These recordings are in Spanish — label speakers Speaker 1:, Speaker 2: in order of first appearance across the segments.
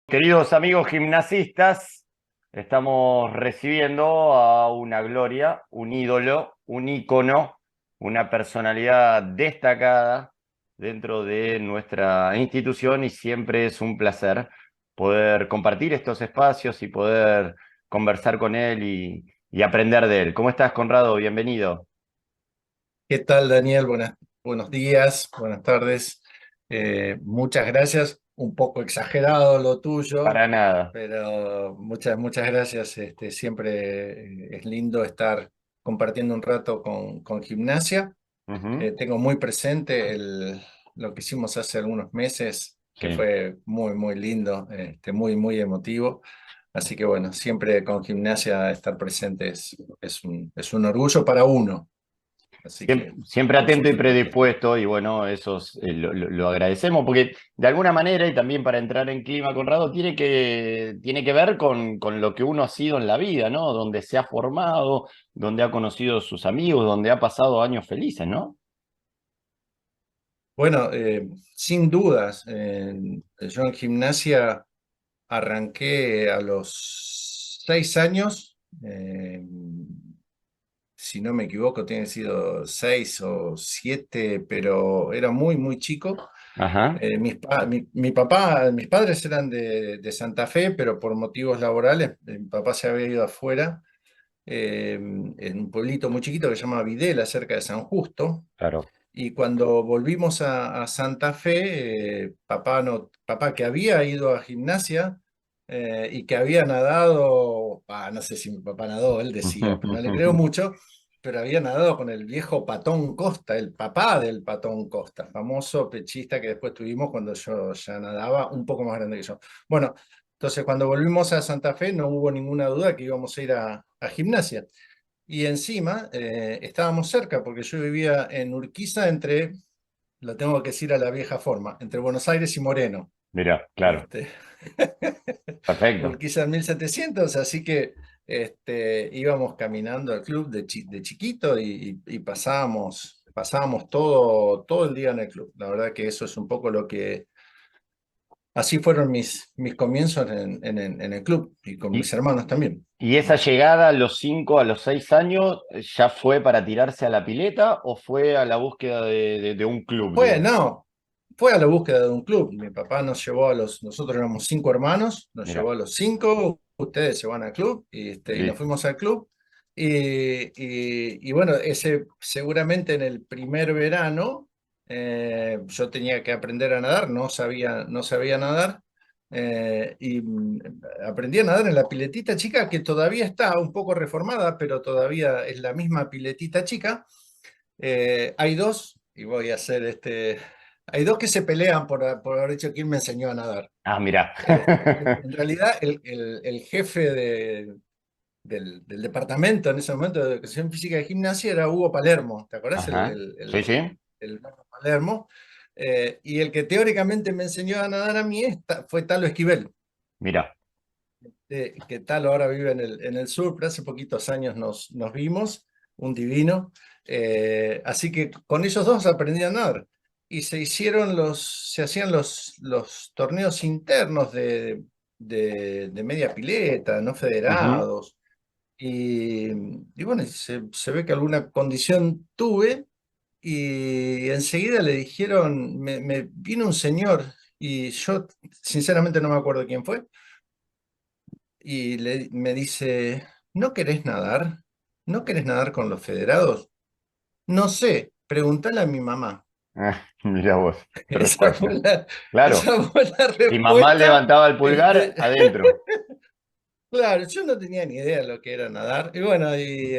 Speaker 1: Queridos amigos gimnasistas, estamos recibiendo a una gloria, un ídolo, un ícono, una personalidad destacada dentro de nuestra institución y siempre es un placer poder compartir estos espacios y poder conversar con él y aprender de él. ¿Cómo estás, Conrado? Bienvenido.
Speaker 2: ¿Qué tal, Daniel? Buenos días, buenas tardes. Muchas gracias. Un poco exagerado lo tuyo,
Speaker 1: Para nada.
Speaker 2: pero muchas gracias. Siempre es lindo estar compartiendo un rato con Gimnasia.
Speaker 1: Ujú.
Speaker 2: Tengo muy presente lo que hicimos hace algunos meses, que
Speaker 1: Sí.
Speaker 2: fue muy lindo, muy emotivo. Así que bueno, siempre con Gimnasia estar presente es un orgullo para uno. Así
Speaker 1: Siempre,
Speaker 2: que,
Speaker 1: siempre
Speaker 2: por
Speaker 1: atento y
Speaker 2: supuesto.
Speaker 1: predispuesto, y bueno, eso lo agradecemos, porque de alguna manera, y también para entrar en clima, Conrado, tiene que ver con lo que uno ha sido en la vida, ¿no? Donde se ha formado, donde ha conocido sus amigos, donde ha pasado años felices, ¿no?
Speaker 2: Bueno, sin dudas, yo en gimnasia arranqué a los 6 años, si no me equivoco, tiene sido 6 o 7, pero era muy chico.
Speaker 1: Ajá,
Speaker 2: Mis padres eran de Santa Fe, pero por motivos laborales, mi papá se había ido afuera, en un pueblito muy chiquito que se llama Videla, cerca de San Justo.
Speaker 1: claro.
Speaker 2: Y cuando volvimos a Santa Fe, papá que había ido a gimnasia y que había nadado, no sé si mi papá nadó, él decía, pero no le creo mucho, pero había nadado con el viejo Patón Costa, el papá del Patón Costa, famoso pechista que después tuvimos cuando yo ya nadaba, un poco más grande que yo. Bueno, entonces cuando volvimos a Santa Fe no hubo ninguna duda que íbamos a ir a gimnasia. Y encima estábamos cerca, porque yo vivía en Urquiza lo tengo que decir a la vieja forma, entre Buenos Aires y Moreno.
Speaker 1: Mira, claro,
Speaker 2: Este,
Speaker 1: perfecto.
Speaker 2: Urquiza en 1700, así que íbamos caminando al club de chiquito y pasábamos todo el día en el club. La verdad que eso es un poco así fueron mis comienzos en el club y con mis
Speaker 1: Y,
Speaker 2: hermanos también.
Speaker 1: y esa llegada a los 5, a los 6 años, ¿ya fue para tirarse a la pileta o fue a la búsqueda de un club, digamos?
Speaker 2: No, fue a la búsqueda de un club. Mi papá nos llevó nosotros éramos 5 hermanos, nos llevó
Speaker 1: Mira,
Speaker 2: a los 5, ustedes se van al club, y nos
Speaker 1: listo.
Speaker 2: fuimos al club. Y bueno, ese seguramente en el primer verano yo tenía que aprender a nadar, no sabía nadar. Aprendí a nadar en la piletita chica que todavía está un poco reformada, pero todavía es la misma piletita chica. Hay dos, y voy a hacer hay dos que se pelean por haber dicho quién me enseñó a nadar.
Speaker 1: Ah, mira.
Speaker 2: En realidad, el jefe del departamento en ese momento de educación física y gimnasia era Hugo Palermo, ¿te acordás?
Speaker 1: Ajá. Sí, sí.
Speaker 2: El Hugo Palermo. Y el que teóricamente me enseñó a nadar a mí fue Talo Esquivel,
Speaker 1: Mira.
Speaker 2: que Talo ahora vive en el sur, pero hace poquitos años nos vimos, un divino. Así que con ellos dos aprendí a nadar. Y se hacían los torneos internos de media pileta, no
Speaker 1: Ujú.
Speaker 2: federados. Y bueno, se ve que alguna condición tuve y enseguida le dijeron, me vino un señor y yo sinceramente no me acuerdo quién fue, y me dice, ¿no querés nadar? ¿No querés nadar con los federados? No sé, preguntale a mi mamá.
Speaker 1: Ah, mira vos, qué
Speaker 2: Esa fue
Speaker 1: respuesta.
Speaker 2: la,
Speaker 1: Claro,
Speaker 2: esa fue la
Speaker 1: si mamá
Speaker 2: respuesta.
Speaker 1: levantaba el pulgar,
Speaker 2: Este,
Speaker 1: adentro.
Speaker 2: claro, yo no tenía ni idea de lo que era nadar. Y bueno, y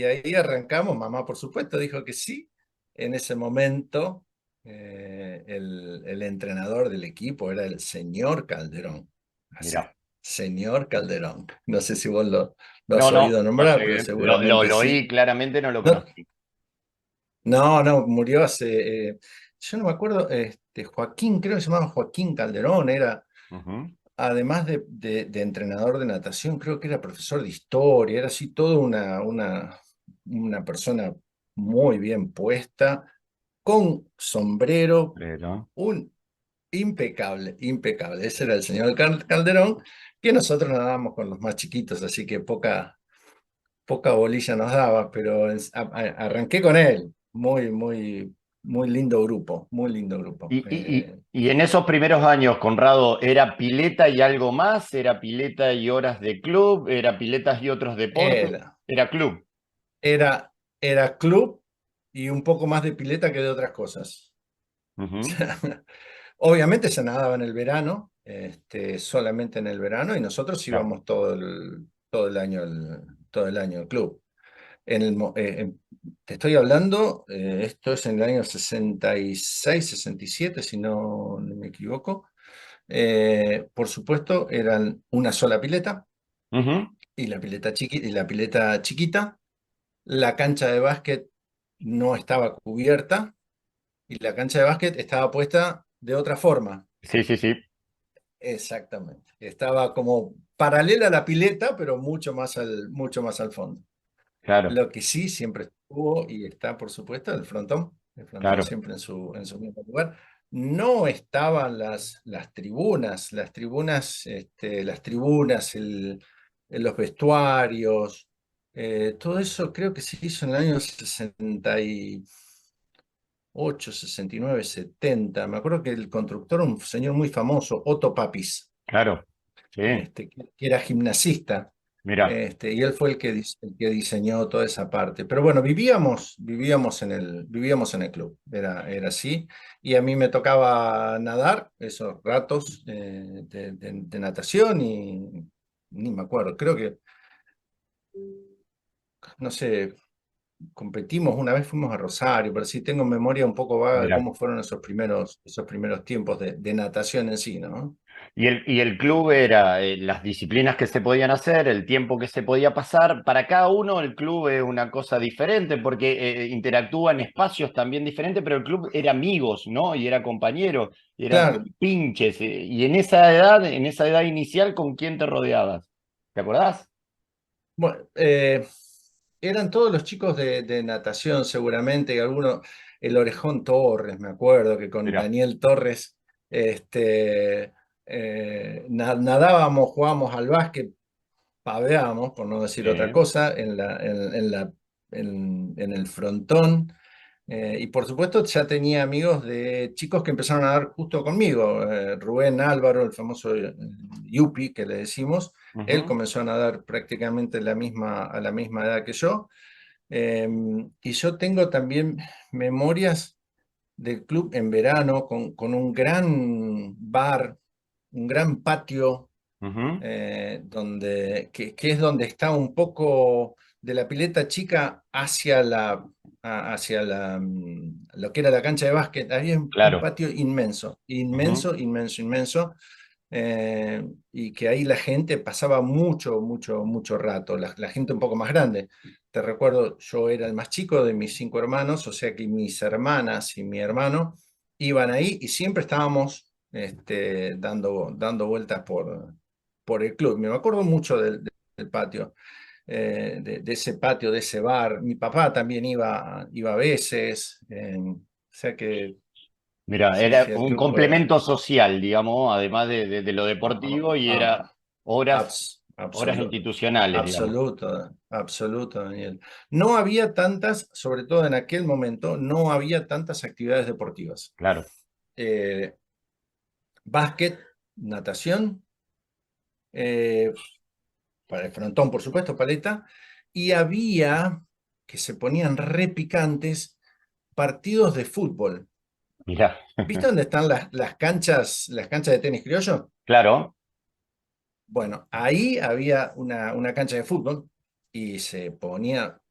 Speaker 2: ahí arrancamos. Mamá, por supuesto, dijo que sí. En ese momento, el entrenador del equipo era el señor Calderón. Así,
Speaker 1: Mira.
Speaker 2: señor Calderón. No sé si vos lo
Speaker 1: No,
Speaker 2: has
Speaker 1: no,
Speaker 2: oído
Speaker 1: no
Speaker 2: nombrar, pero
Speaker 1: llegué. Lo
Speaker 2: seguramente
Speaker 1: oí
Speaker 2: sí.
Speaker 1: claramente, no lo
Speaker 2: No,
Speaker 1: conocí.
Speaker 2: no, murió yo no me acuerdo, Joaquín, creo que se llamaba Joaquín Calderón,
Speaker 1: Ujú.
Speaker 2: además de entrenador de natación, creo que era profesor de historia, era así toda una persona muy bien puesta, con sombrero,
Speaker 1: Pero,
Speaker 2: un impecable, impecable. Ese era el señor Calderón, que nosotros nadábamos con los más chiquitos, así que poca bolilla nos daba, pero arranqué con él. Muy, muy, muy lindo grupo, muy lindo grupo.
Speaker 1: Y en esos primeros años, Conrado, ¿era pileta y algo más? ¿Era pileta y horas de club? ¿Era piletas y otros deportes?
Speaker 2: Era,
Speaker 1: Era club.
Speaker 2: era club y un poco más de pileta que de otras cosas.
Speaker 1: Ujú.
Speaker 2: Obviamente se nadaba en el verano, solamente en el verano, y nosotros
Speaker 1: Claro.
Speaker 2: íbamos todo el año al club. En el te estoy hablando, esto es en el año 66, 67, si no me equivoco. Por supuesto, eran una sola pileta
Speaker 1: Ujú.
Speaker 2: y la pileta chiquita. La cancha de básquet no estaba cubierta y la cancha de básquet estaba puesta de otra forma.
Speaker 1: Sí, sí, sí,
Speaker 2: Exactamente. Estaba como paralela a la pileta, pero mucho más al fondo.
Speaker 1: claro,
Speaker 2: Lo que sí siempre estuvo y está, por supuesto, el frontón
Speaker 1: claro,
Speaker 2: siempre en su mismo lugar. No estaban las tribunas, los vestuarios, todo eso creo que se hizo en el año 68, 69, 70. Me acuerdo que el constructor, un señor muy famoso, Otto Papis,
Speaker 1: claro. Sí,
Speaker 2: que era gimnasista.
Speaker 1: mira.
Speaker 2: Y él fue el que diseñó toda esa parte. Pero bueno, vivíamos en el club, era así. Y a mí me tocaba nadar esos ratos de natación y ni me acuerdo, creo que, no sé, competimos, una vez fuimos a Rosario, pero sí tengo memoria un poco vaga de
Speaker 1: Mira.
Speaker 2: cómo fueron esos primeros tiempos de natación en sí, ¿no?
Speaker 1: Y el club era las disciplinas que se podían hacer, el tiempo que se podía pasar. Para cada uno el club es una cosa diferente porque interactúa en espacios también diferentes, pero el club era amigos, ¿no? Y era compañero, y era
Speaker 2: Claro,
Speaker 1: pinches. Y en esa edad inicial, ¿con quién te rodeabas? ¿Te acordás?
Speaker 2: bueno, eran todos los chicos de natación seguramente, y algunos, el Orejón Torres, me acuerdo que con
Speaker 1: Mira,
Speaker 2: Daniel Torres nadábamos, jugábamos al básquet, paveábamos, por no decir otra
Speaker 1: sí.
Speaker 2: cosa, en el frontón. Y por supuesto ya tenía amigos de chicos que empezaron a dar justo conmigo. Rubén Álvaro, el famoso Yupi que le decimos, él
Speaker 1: Ujú,
Speaker 2: comenzó a nadar prácticamente a la misma edad que yo. Eh, y yo tengo también memorias del club en verano con un gran bar, un gran patio
Speaker 1: ujú,
Speaker 2: que es donde está un poco de la pileta chica hacia lo que era la cancha de básquet. Había un
Speaker 1: claro.
Speaker 2: patio inmenso,
Speaker 1: Ujú,
Speaker 2: inmenso, inmenso, inmenso, y que ahí la gente pasaba mucho, mucho, mucho rato, la gente un poco más grande. Te recuerdo, yo era el más chico de mis 5 hermanos, o sea que mis hermanas y mi hermano iban ahí y siempre estábamos dando vueltas por el club. Me acuerdo mucho del patio, de ese patio, de ese bar. Mi papá también iba a veces, o sea que
Speaker 1: mira,
Speaker 2: sí, sí,
Speaker 1: era
Speaker 2: el
Speaker 1: un
Speaker 2: club fue
Speaker 1: complemento social, digamos, además de lo deportivo, y
Speaker 2: ah,
Speaker 1: era horas, horas
Speaker 2: absoluto,
Speaker 1: institucionales, digamos.
Speaker 2: absoluto, absoluto, Daniel. No había tantas, sobre todo en aquel momento, no había tantas actividades deportivas.
Speaker 1: Claro.
Speaker 2: Eh, Básquet, natación, eh, para el frontón, por supuesto, paleta, y había, que se ponían repicantes, partidos de fútbol.
Speaker 1: Mira,
Speaker 2: ¿Viste dónde están las canchas de tenis criollo?
Speaker 1: claro,
Speaker 2: Bueno, ahí había una cancha de fútbol y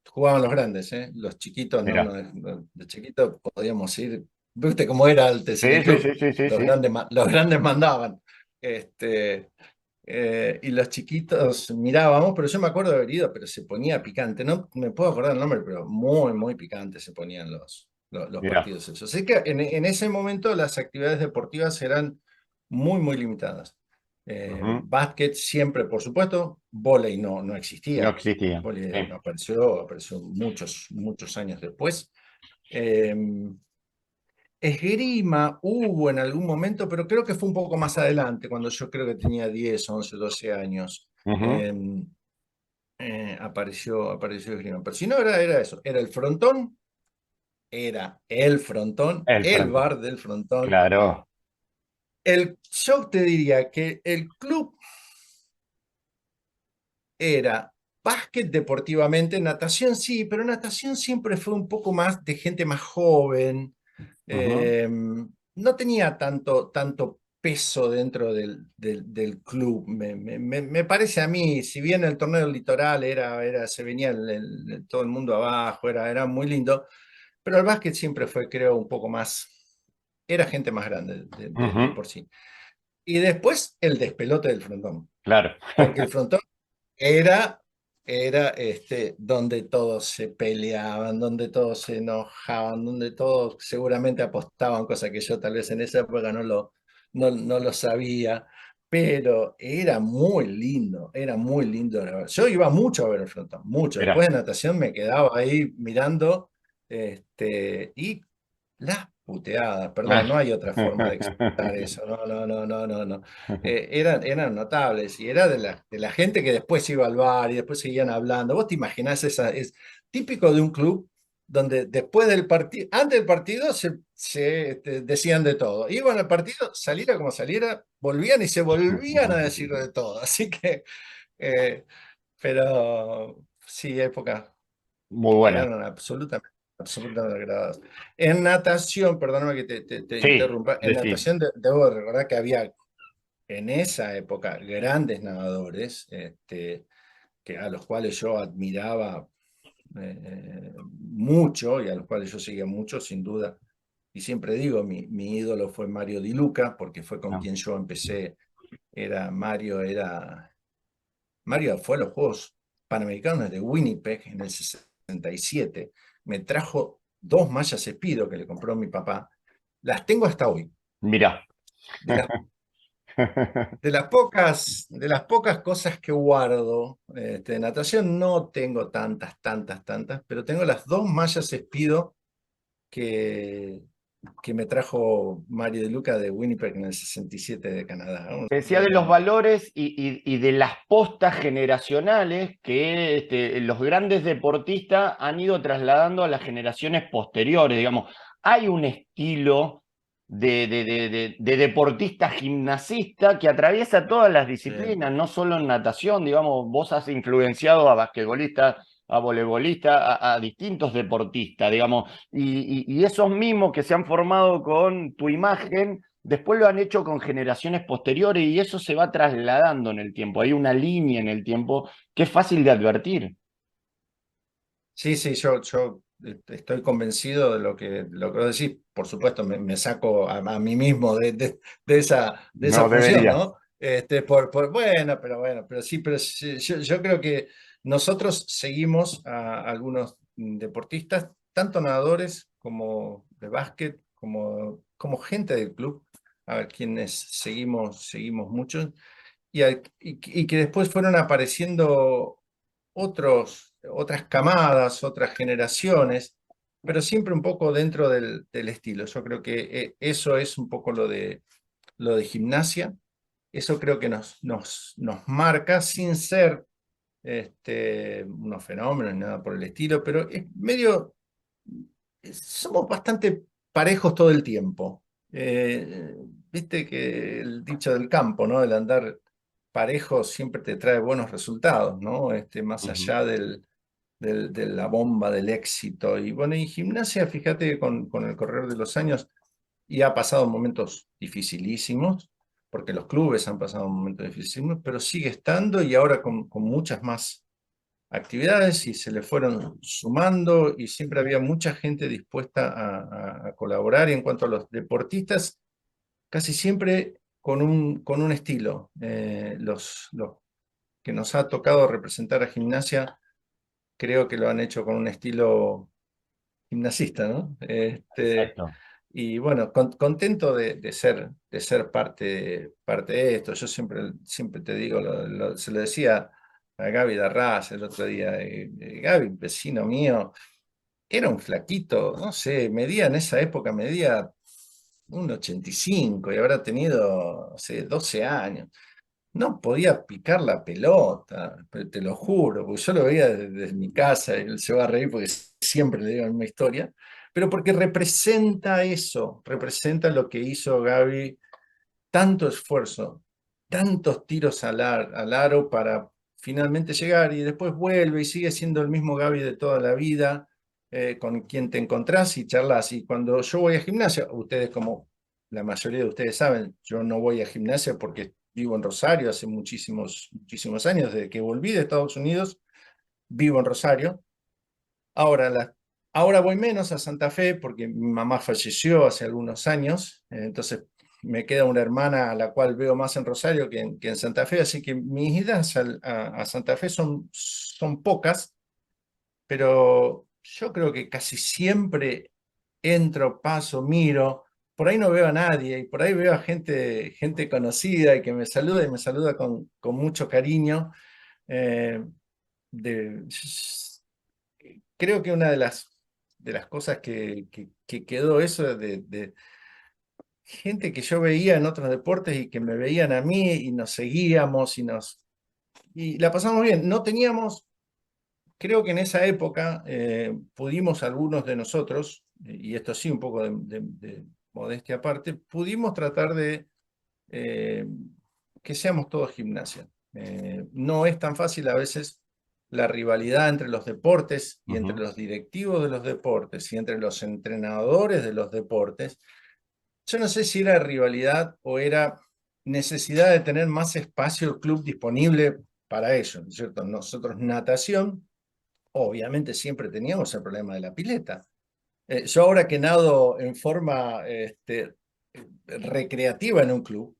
Speaker 2: jugaban los grandes, ¿eh? Los chiquitos, no, no,
Speaker 1: mira.
Speaker 2: de chiquitos podíamos ir, ¿viste cómo era antes en
Speaker 1: Sí,
Speaker 2: el
Speaker 1: sí,
Speaker 2: club?
Speaker 1: sí, sí, sí,
Speaker 2: Los
Speaker 1: sí.
Speaker 2: grandes, los grandes mandaban. Este, y los chiquitos mirábamos, pero yo me acuerdo de haber ido, pero se ponía picante. No me puedo acordar el nombre, pero muy, muy picante se ponían los
Speaker 1: Mira.
Speaker 2: partidos esos. Así que en ese momento las actividades deportivas eran muy, muy limitadas.
Speaker 1: Ujú.
Speaker 2: Básquet siempre, por supuesto, vóley no
Speaker 1: No
Speaker 2: existía.
Speaker 1: existía.
Speaker 2: Vóley
Speaker 1: Sí.
Speaker 2: apareció muchos, muchos años después. Eh, esgrima hubo en algún momento, pero creo que fue un poco más adelante, cuando yo creo que tenía 10, 11, 12 años.
Speaker 1: Ujú.
Speaker 2: Eh, apareció esgrima. Pero si no, era eso. Era el frontón, era el frontón,
Speaker 1: El
Speaker 2: el
Speaker 1: frontón.
Speaker 2: bar del frontón.
Speaker 1: Claro.
Speaker 2: Yo te diría que el club era básquet deportivamente, natación sí, pero natación siempre fue un poco más de gente más joven.
Speaker 1: Ujú,
Speaker 2: No tenía tanto peso dentro del club. Me parece a mí, si bien el torneo del litoral se venía todo el mundo abajo, era muy lindo, pero el básquet siempre fue, creo, un poco más, era gente más grande de
Speaker 1: ujú,
Speaker 2: por sí. Y después el despelote del frontón,
Speaker 1: claro.
Speaker 2: porque el frontón era, era donde todos se peleaban, donde todos se enojaban, donde todos seguramente apostaban, cosa que yo tal vez en esa época no lo sabía, pero era muy lindo. Yo iba mucho a ver el frontón, mucho. Después
Speaker 1: Mira.
Speaker 2: de natación me quedaba ahí mirando, y las puteadas, perdón, no hay otra forma de expresar eso, no. Eran notables y era de la gente que después iba al bar y después seguían hablando. Vos te imaginás, es típico de un club donde después del partido, antes del partido decían de todo. Iban al partido, saliera como saliera, volvían y se volvían a decir de todo. Así que, eh, pero sí, época
Speaker 1: Muy
Speaker 2: que
Speaker 1: buena.
Speaker 2: eran absolutamente agradables. En natación, perdóname que te
Speaker 1: Sí,
Speaker 2: interrumpa, en
Speaker 1: decir.
Speaker 2: natación debo recordar que había en esa época grandes nadadores, a los cuales yo admiraba mucho y a los cuales yo seguía mucho, sin duda. Y siempre digo, mi ídolo fue Mario Di Luca, porque fue con
Speaker 1: No.
Speaker 2: quien yo empecé. Mario fue a los Juegos Panamericanos de Winnipeg en el 67. Me trajo dos mallas Speedo que le compró mi papá. Las tengo hasta hoy.
Speaker 1: Mira.
Speaker 2: De las de las pocas cosas que guardo, de natación no tengo tantas, pero tengo las dos mallas Speedo que, que me trajo Mario de Luca de Winnipeg en el 67 de Canadá, ¿no?
Speaker 1: Decía de los valores y de las postas generacionales que los grandes deportistas han ido trasladando a las generaciones posteriores. Digamos, hay un estilo de deportista gimnasista que atraviesa todas las
Speaker 2: Sí.
Speaker 1: disciplinas, no solo en natación. Digamos, vos has influenciado a basquetbolistas, a voleibolistas, a distintos deportistas, digamos, y esos mismos que se han formado con tu imagen después lo han hecho con generaciones posteriores y eso se va trasladando en el tiempo. Hay una línea en el tiempo que es fácil de advertir.
Speaker 2: Sí, sí, yo estoy convencido de lo que vos decís. Por supuesto, me saco a mí mismo de esa
Speaker 1: No
Speaker 2: función,
Speaker 1: deberías.
Speaker 2: ¿no? Bueno, pero sí, yo creo que nosotros seguimos a algunos deportistas, tanto nadadores como de básquet, como gente del club, a quienes seguimos mucho, y que después fueron apareciendo otras camadas, otras generaciones, pero siempre un poco dentro del estilo. Yo creo que eso es un poco lo de gimnasia. Eso creo que nos marca sin ser unos fenómenos ni nada por el estilo, pero es medio, somos bastante parejos todo el tiempo. Eh, Viste que el dicho del campo, ¿no? El andar parejo siempre te trae buenos resultados, ¿no? Más
Speaker 1: Ujú.
Speaker 2: allá de la bomba del éxito. Y bueno, y gimnasia, fíjate, que con el correr de los años, y ha pasado momentos dificilísimos, porque los clubes han pasado momentos dificilísimos, pero sigue estando y ahora con muchas más actividades y se le fueron sumando y siempre había mucha gente dispuesta a colaborar. Y en cuanto a los deportistas, casi siempre con un estilo. Los que nos ha tocado representar a gimnasia, creo que lo han hecho con un estilo gimnasista, ¿no?
Speaker 1: Exacto.
Speaker 2: Y bueno, contento de ser parte de esto. Yo siempre te digo, se lo decía a Gaby Darraz el otro día. Gaby, vecino mío, era un flaquito, no sé, en esa época medía un 85 y habrá tenido, no sé, 12 años. No podía picar la pelota, pero te lo juro, porque yo lo veía desde mi casa y él se va a reír porque siempre le digo la misma historia, pero porque representa eso, representa lo que hizo Gaby, tanto esfuerzo, tantos tiros al aro para finalmente llegar y después vuelve y sigue siendo el mismo Gaby de toda la vida, con quien te encontrás y charlas. Y cuando yo voy a gimnasia, ustedes como la mayoría de ustedes saben, yo no voy a gimnasia porque vivo en Rosario hace muchísimos, muchísimos años, desde que volví de Estados Unidos, vivo en Rosario. Ahora, ahora voy menos a Santa Fe porque mi mamá falleció hace algunos años, entonces me queda una hermana a la cual veo más en Rosario que en Santa Fe, así que mis idas a Santa Fe son pocas, pero yo creo que casi siempre entro, paso, miro, por ahí no veo a nadie y por ahí veo a gente conocida y que me saluda y me saluda con mucho cariño. eh, de, Creo que una de las cosas que quedó eso de gente que yo veía en otros deportes y que me veían a mí y nos seguíamos y la pasamos bien. No teníamos, creo que en esa época pudimos algunos de nosotros, y esto sí un poco de modestia aparte, pudimos tratar de eh, que seamos todos gimnasia. No es tan fácil a veces la rivalidad entre los deportes y entre los directivos de los deportes y entre los entrenadores de los deportes. Yo no sé si era rivalidad o era necesidad de tener más espacio el club disponible para ello, ¿no es cierto? Nosotros natación, obviamente siempre teníamos el problema de la pileta. Yo ahora que nado en forma recreativa en un club,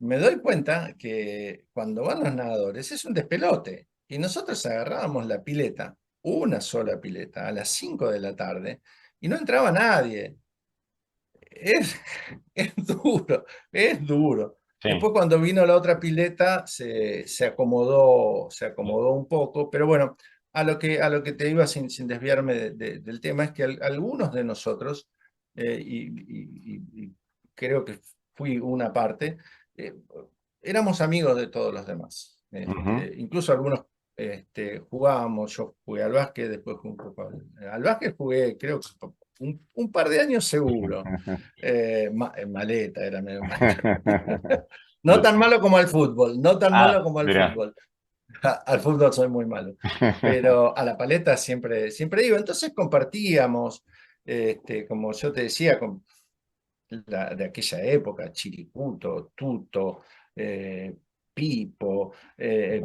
Speaker 2: me doy cuenta que cuando van los nadadores es un despelote. Y nosotros agarrábamos la pileta, una sola pileta, a las 5 de la tarde, y no entraba nadie. Es, es duro, es duro.
Speaker 1: Sí.
Speaker 2: Después cuando vino la otra pileta se acomodó un poco, pero bueno, a lo que te iba sin desviarme del tema es que algunos de nosotros, y creo que fui una parte, eh, éramos amigos de todos los demás.
Speaker 1: Ujú.
Speaker 2: Incluso algunos jugábamos, yo jugué al básquet, después jugué un poco al básquet, jugué creo que un par de años seguro. Maleta, era medio malo. No tan malo como al fútbol, no tan malo
Speaker 1: Ah,
Speaker 2: como al
Speaker 1: mira.
Speaker 2: fútbol. Al fútbol soy muy malo, pero a la paleta siempre iba. Entonces compartíamos, como yo te decía, con de aquella época, Chiricuto, Tuto, eh, Pipo, qué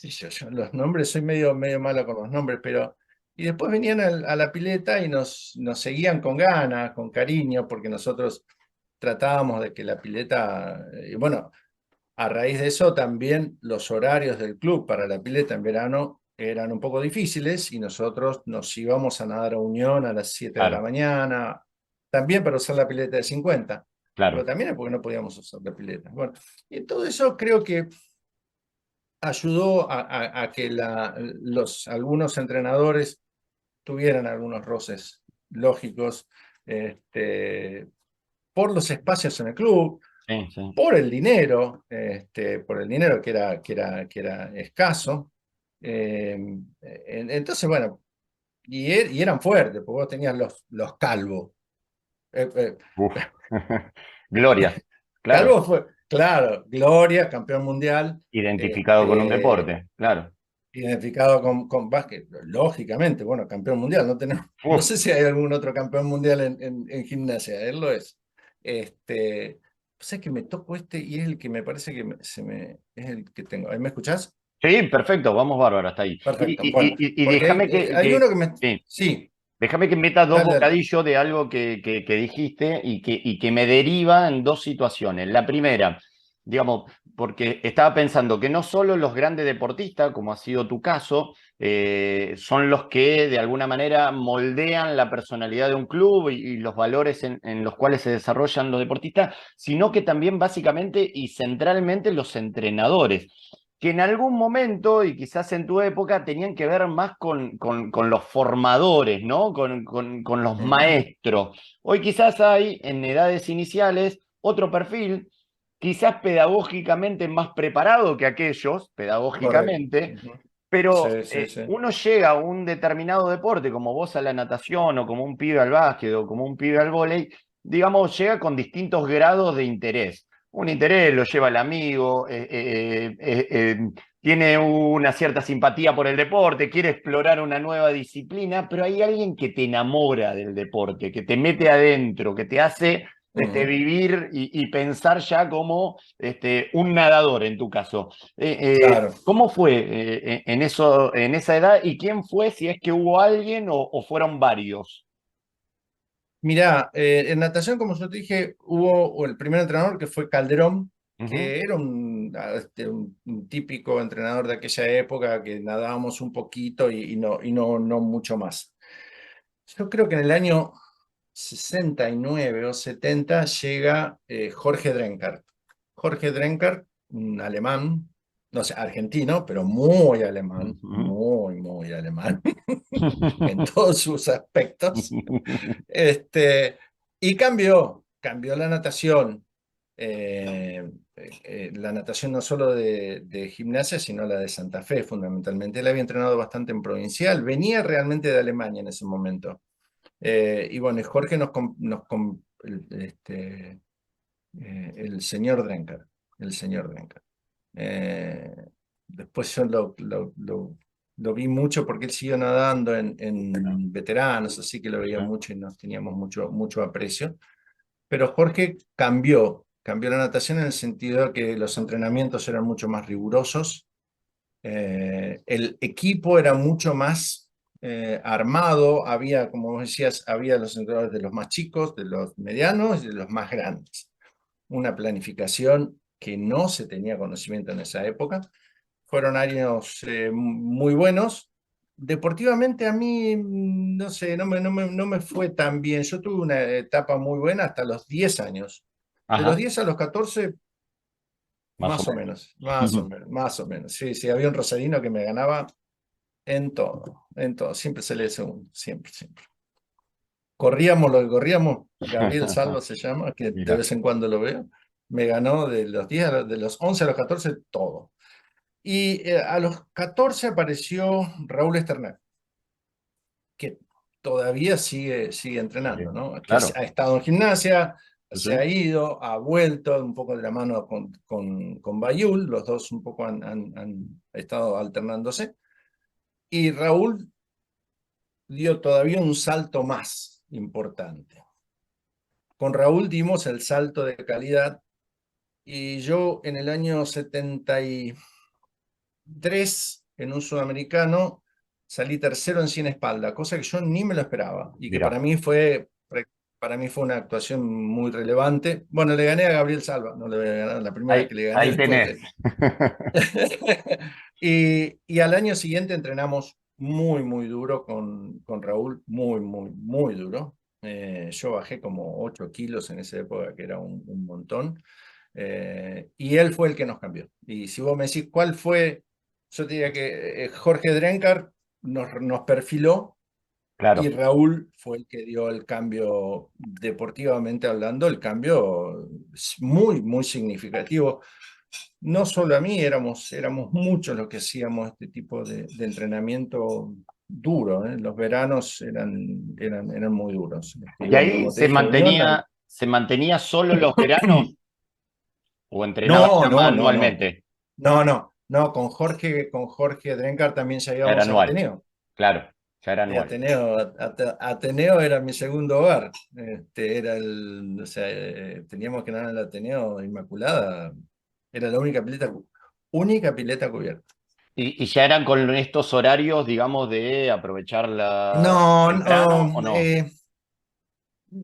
Speaker 2: sé yo, los nombres, soy medio malo con los nombres, pero... Y después venían a la pileta y nos seguían con ganas, con cariño, porque nosotros tratábamos de que la pileta, bueno, a raíz de eso también los horarios del club para la pileta en verano eran un poco difíciles y nosotros nos íbamos a nadar a Unión a las 7 de la
Speaker 1: Claro,
Speaker 2: mañana, también para usar la pileta de 50, pero
Speaker 1: claro.
Speaker 2: también es porque no podíamos usar la pileta. Bueno, y todo eso creo que ayudó a que algunos entrenadores tuvieran algunos roces lógicos por los espacios en el club,
Speaker 1: Sí, sí.
Speaker 2: por el dinero que era escaso. Entonces, bueno, y eran fuertes, porque vos tenías los Calvo. Eh,
Speaker 1: Uf. Gloria, claro.
Speaker 2: Calvo fue, claro, Gloria, campeón mundial,
Speaker 1: Identificado con un
Speaker 2: este,
Speaker 1: deporte, claro.
Speaker 2: identificado con básquet, lógicamente, bueno, campeón mundial, no
Speaker 1: Uf.
Speaker 2: sé si hay algún otro campeón mundial en gimnasia, él lo es. Pues es que me toco y es el que me parece que es el que tengo. ¿Ahí me escuchás?
Speaker 1: Sí, perfecto, vamos bárbaro hasta ahí.
Speaker 2: Perfecto. Bueno,
Speaker 1: Y
Speaker 2: porque
Speaker 1: déjame
Speaker 2: hay uno que me...
Speaker 1: sí,
Speaker 2: Sí,
Speaker 1: déjame que meta dos
Speaker 2: dale, dale.
Speaker 1: bocadillos de algo que dijiste y que me deriva en dos situaciones. La primera, digamos, porque estaba pensando que no solo los grandes deportistas, como ha sido tu caso, son los que de alguna manera moldean la personalidad de un club y los valores en los cuales se desarrollan los deportistas, sino que también básicamente y centralmente los entrenadores. que en algún momento, y quizás en tu época, tenían que ver más con los formadores, ¿no? Con los
Speaker 2: Ujú,
Speaker 1: maestros. Hoy quizás hay en edades iniciales otro perfil, quizás pedagógicamente más preparado que aquellos,
Speaker 2: correcto.
Speaker 1: pedagógicamente,
Speaker 2: Ujú.
Speaker 1: pero
Speaker 2: Sí, sí, sí.
Speaker 1: uno llega a un determinado deporte, como vos a la natación, o como un pibe al básquet, o como un pibe al vóley, digamos, llega con distintos grados de interés. Un interés lo lleva el amigo, tiene una cierta simpatía por el deporte, quiere explorar una nueva disciplina, pero hay alguien que te enamora del deporte, que te mete adentro, que te hace
Speaker 2: Ujú.
Speaker 1: vivir y pensar ya como un nadador en tu caso.
Speaker 2: Claro.
Speaker 1: ¿Cómo fue en eso, en esa edad y quién fue, si es que hubo alguien o fueron varios?
Speaker 2: Mirá, en natación, como yo te dije, hubo el primer entrenador que fue Calderón,
Speaker 1: Ujú,
Speaker 2: que era un típico entrenador de aquella época que nadábamos un poquito y no mucho más. Yo creo que en el año 69 o 70 llega Jorge Drenkart. Jorge Drenkart, un alemán, no sé, argentino, pero muy alemán,
Speaker 1: ujú.
Speaker 2: muy alemán en todos sus aspectos. Y cambió la natación. La natación no solo de gimnasia, sino la de Santa Fe, fundamentalmente. Él había entrenado bastante en provincial, venía realmente de Alemania en ese momento. Y bueno, y Jorge el señor Drenker, el señor Drenker. Eh, Después yo lo vi mucho porque él siguió nadando en veteranos, así que lo veía mucho y nos teníamos mucho aprecio. Pero Jorge cambió la natación en el sentido de que los entrenamientos eran mucho más rigurosos, el equipo era mucho más armado, había, como vos decías, había los entrenadores de los más chicos, de los medianos y de los más grandes. Una planificación que no se tenía conocimiento en esa época. Fueron años muy buenos. Deportivamente a mí, no sé, no me fue tan bien. Yo tuve una etapa muy buena hasta los 10 años. De los
Speaker 1: Ajá,
Speaker 2: 10 a los 14
Speaker 1: más o
Speaker 2: más o
Speaker 1: menos.
Speaker 2: menos, más o menos, más o menos. Sí, sí, había un rosarino que me ganaba en todo, en todo. Siempre salía el segundo, siempre, siempre. Corríamos lo que corríamos. Gabriel Salvo se llama, que de
Speaker 1: Mira,
Speaker 2: vez en cuando lo veo. Me ganó de los 10 de los 11 a los 14 todo. Y a los 14 apareció Raúl Esternet, que todavía sigue entrenando, ¿no? Que
Speaker 1: claro.
Speaker 2: ha estado en gimnasia,
Speaker 1: Sí,
Speaker 2: se
Speaker 1: sí.
Speaker 2: ha ido, ha vuelto un poco de la mano con Bayul, los dos un poco han estado alternándose. Y Raúl dio todavía un salto más importante. Con Raúl dimos el salto de calidad y yo en el año 73 en un sudamericano salí tercero en 100 espalda, cosa que yo ni me lo esperaba y que
Speaker 1: Mira,
Speaker 2: para mí fue una actuación muy relevante. Bueno, le gané a Gabriel Salva, no le voy a ganar la primera vez
Speaker 1: ahí,
Speaker 2: que le gané
Speaker 1: ahí
Speaker 2: después
Speaker 1: tenés.
Speaker 2: de... y al año siguiente entrenamos muy duro con Raúl, muy duro. Yo bajé como 8 kilos en esa época, que era un montón. Y él fue el que nos cambió. Y si vos me decís cuál fue, yo te diría que Jorge Drenkart nos perfiló y
Speaker 1: Claro.
Speaker 2: Raúl fue el que dio el cambio, deportivamente hablando, el cambio muy significativo. No solo a mí, éramos muchos los que hacíamos este tipo de entrenamiento duro, ¿eh? Los veranos eran muy duros. Y
Speaker 1: ¿Y
Speaker 2: bueno,
Speaker 1: ahí
Speaker 2: como te dije, Unión.
Speaker 1: se mantenía solo los veranos o entrenaba
Speaker 2: No,
Speaker 1: ya más
Speaker 2: no, no, no.
Speaker 1: anualmente?
Speaker 2: No, con Jorge Drenkart también ya
Speaker 1: Ya era
Speaker 2: íbamos al
Speaker 1: anual,
Speaker 2: Ateneo.
Speaker 1: claro, ya era
Speaker 2: Y
Speaker 1: anual.
Speaker 2: Ateneo era mi segundo hogar. O sea, teníamos que nadar en el Ateneo Inmaculada. Era la única pileta cubierta.
Speaker 1: Y ya eran con estos horarios, digamos, de aprovechar
Speaker 2: No,
Speaker 1: temprano o
Speaker 2: no,
Speaker 1: no?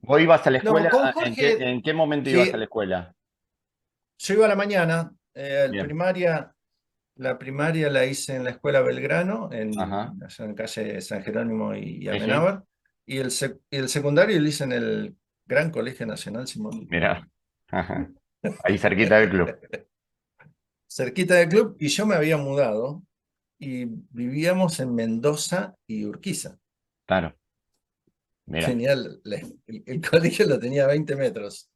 Speaker 1: ¿Vos ibas a la
Speaker 2: no,
Speaker 1: escuela?
Speaker 2: con
Speaker 1: En
Speaker 2: Jorge,
Speaker 1: qué momento ibas a la
Speaker 2: sí,
Speaker 1: escuela?
Speaker 2: yo iba a la mañana.
Speaker 1: Bien.
Speaker 2: La primaria la hice en la Escuela Belgrano,
Speaker 1: Ajá.
Speaker 2: allá en calle San Jerónimo y
Speaker 1: Sí, sí.
Speaker 2: Amenábar. Y el secundario lo hice en el Gran Colegio Nacional Simón Bolívar.
Speaker 1: Mira. Ajá. Ahí cerquita del club.
Speaker 2: cerquita del club, y yo me había mudado y vivíamos en Mendoza y Urquiza.
Speaker 1: Claro, mira,
Speaker 2: Tenía el colegio lo tenía a 20 metros.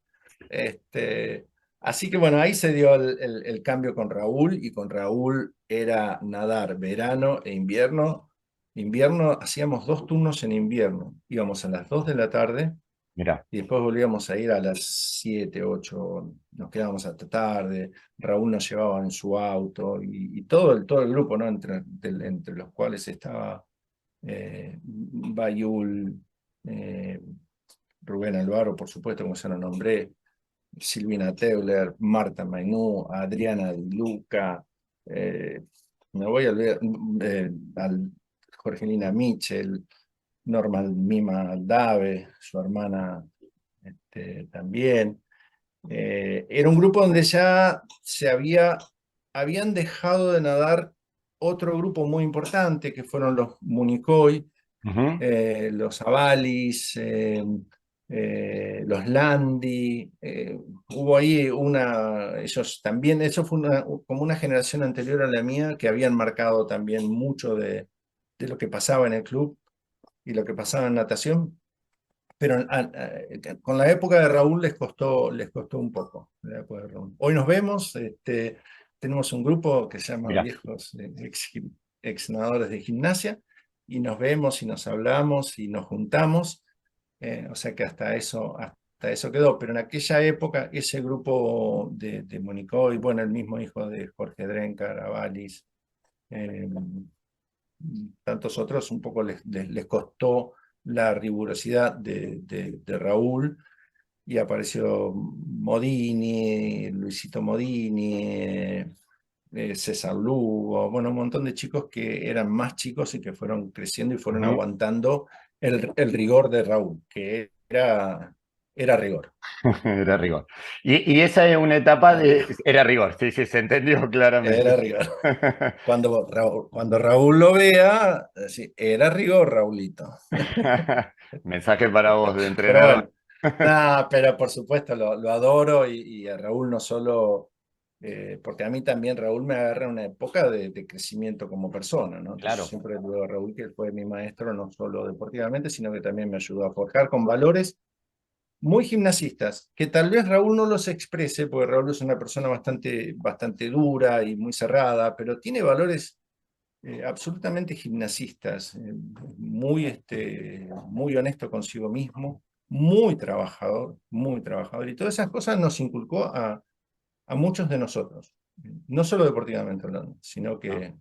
Speaker 2: Este, así que bueno, ahí se dio el cambio con Raúl, y con Raúl era nadar verano e invierno. Invierno, hacíamos 2 turnos en invierno. Íbamos a las 2 de la tarde
Speaker 1: mira,
Speaker 2: y después volvíamos a ir a las 7 8, nos quedábamos hasta tarde. Raúl nos llevaba en su auto, y todo el grupo, ¿no? Entre los cuales estaba Bayul, eh, Rubén Alvaro, por supuesto, como se lo nombré, Silvina Teuler, Marta Mainú, Adriana Di Luca, eh, me voy a olvidar, Jorgelina Mitchell, Norma Mima Aldave, su hermana también. Era un grupo donde ya habían dejado de nadar otro grupo muy importante, que fueron los Municoy,
Speaker 1: ujú,
Speaker 2: los Avalis, los Landi. Hubo ahí ellos también, eso fue como una generación anterior a la mía, que habían marcado también mucho de lo que pasaba en el club y lo que pasaba en natación. Pero con la época de Raúl les costó un poco. La época de Raúl. Hoy nos vemos, tenemos un grupo que se llama
Speaker 1: mira.
Speaker 2: Viejos ex nadadores de gimnasia, y nos vemos y nos hablamos y nos juntamos. O sea que hasta eso quedó. Pero en aquella época, ese grupo de Monicoy, bueno, el mismo hijo de Jorge Drenca, Avalis, eh, tantos otros, un poco les costó la rigurosidad de Raúl, y apareció Modini, Luisito Modini, César Lugo, bueno, un montón de chicos que eran más chicos y que fueron creciendo y fueron
Speaker 1: Ujú.
Speaker 2: aguantando el rigor de Raúl, que era rigor.
Speaker 1: Era rigor. Y esa es una etapa
Speaker 2: Era
Speaker 1: de...
Speaker 2: rigor.
Speaker 1: Era rigor, sí, sí, se entendió claramente.
Speaker 2: Era rigor. Cuando Raúl lo vea, sí, era rigor, Raulito.
Speaker 1: Mensaje para vos de
Speaker 2: Pero
Speaker 1: entrenador.
Speaker 2: bueno, nada, pero por supuesto lo adoro, y a Raúl no solo, porque a mí también Raúl me agarra una época de crecimiento como persona, ¿no? Entonces
Speaker 1: Claro,
Speaker 2: siempre le digo a Raúl que él fue mi maestro, no solo deportivamente, sino que también me ayudó a forjar con valores muy gimnasistas, que tal vez Raúl no los exprese, porque Raúl es una persona bastante dura y muy cerrada, pero tiene valores absolutamente gimnasistas, muy honesto consigo mismo, muy trabajador, y todas esas cosas nos inculcó a muchos de nosotros, no solo deportivamente hablando, sino
Speaker 1: ¿no?
Speaker 2: que